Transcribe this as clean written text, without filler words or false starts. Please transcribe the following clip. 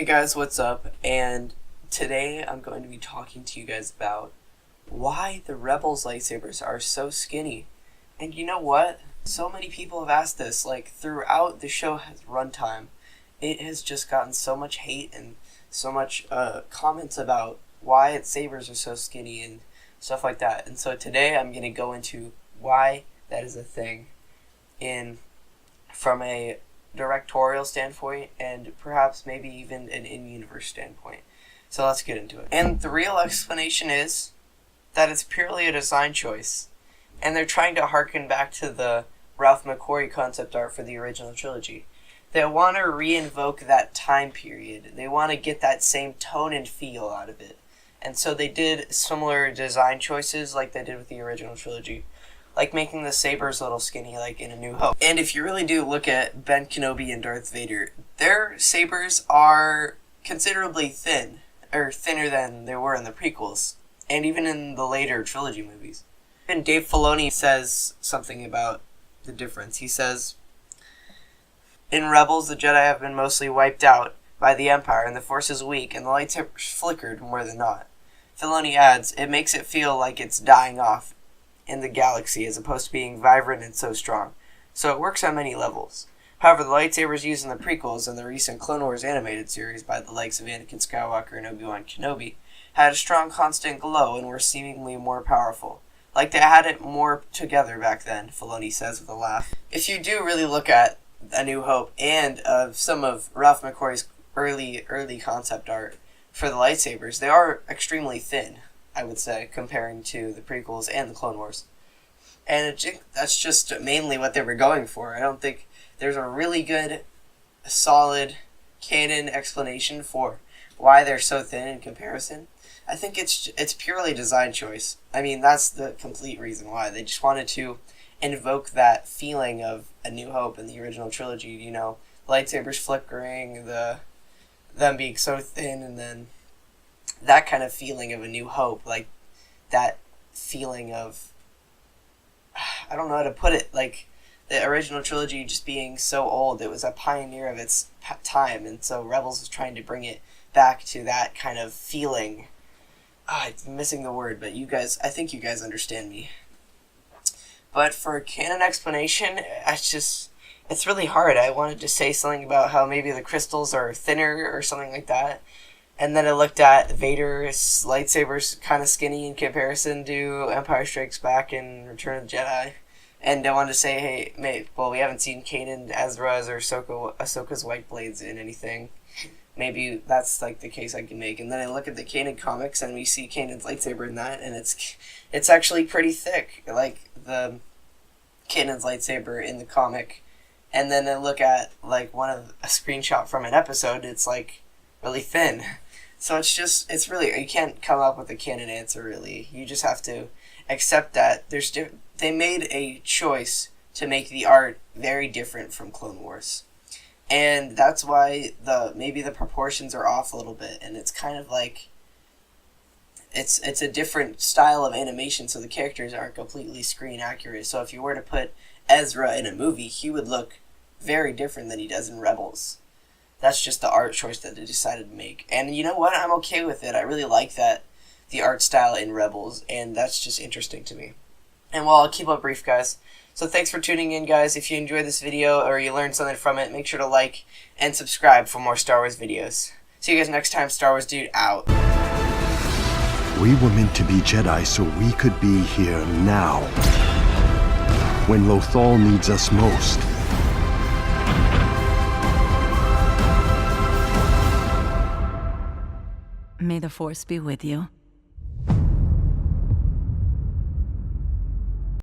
Hey guys, what's up? And today I'm going to be talking to you guys about why the Rebels lightsabers are so skinny. And you know what? So many people have asked this, like throughout the show's runtime. It has just gotten so much hate and so much comments about why its sabers are so skinny and stuff like that. And so today I'm going to go into why that is a thing from a directorial standpoint and perhaps maybe even an in-universe standpoint. So let's get into it. And the real explanation is that it's purely a design choice. And they're trying to harken back to the Ralph McQuarrie concept art for the original trilogy. They want to re-invoke that time period. They want to get that same tone and feel out of it. And so they did similar design choices like they did with the original trilogy. Like making the sabers a little skinny like in A New Hope. And if you really do look at Ben Kenobi and Darth Vader, their sabers are considerably thin, or thinner than they were in the prequels, and even in the later trilogy movies. And Dave Filoni says something about the difference. He says, "In Rebels, the Jedi have been mostly wiped out by the Empire, and the Force is weak, and the lightsabers flickered more than not." Filoni adds, "It makes it feel like it's dying off in the galaxy as opposed to being vibrant and so strong. So it works on many levels. However, the lightsabers used in the prequels and the recent Clone Wars animated series by the likes of Anakin Skywalker and Obi-Wan Kenobi had a strong constant glow and were seemingly more powerful. Like they had it more together back then," Filoni says with a laugh. If you do really look at A New Hope and some of Ralph McQuarrie's early concept art for the lightsabers, they are extremely thin, I would say, comparing to the prequels and the Clone Wars. And that's just mainly what they were going for. I don't think there's a really good, solid canon explanation for why they're so thin in comparison. I think it's purely design choice. I mean, that's the complete reason why. They just wanted to invoke that feeling of A New Hope in the original trilogy, you know, lightsabers flickering, them being so thin, and then that kind of feeling of A New Hope, like that feeling of, I don't know how to put it, like the original trilogy just being so old. It was a pioneer of its time, and so Rebels was trying to bring it back to that kind of feeling. I'm missing the word, but I think you guys understand me. But for canon explanation, it's really hard. I wanted to say something about how maybe the crystals are thinner or something like that. And then I looked at Vader's lightsabers kind of skinny in comparison to Empire Strikes Back and Return of the Jedi. And I wanted to say, hey, we haven't seen Kanan, Ezra's, or Ahsoka's white blades in anything. Maybe that's like the case I can make. And then I look at the Kanan comics and we see Kanan's lightsaber in that, and it's actually pretty thick, like the Kanan's lightsaber in the comic. And then I look at like a screenshot from an episode, it's like really thin. So it's really, you can't come up with a canon answer, really. You just have to accept that they made a choice to make the art very different from Clone Wars. And that's why maybe the proportions are off a little bit, and it's kind of like it's a different style of animation, so the characters aren't completely screen accurate. So if you were to put Ezra in a movie, he would look very different than he does in Rebels. That's just the art choice that they decided to make. And you know what? I'm okay with it. I really like the art style in Rebels, and that's just interesting to me. And well, I'll keep it brief, guys. So thanks for tuning in, guys. If you enjoyed this video or you learned something from it, make sure to like and subscribe for more Star Wars videos. See you guys next time. Star Wars Dude out. We were meant to be Jedi so we could be here now, when Lothal needs us most. May the Force be with you.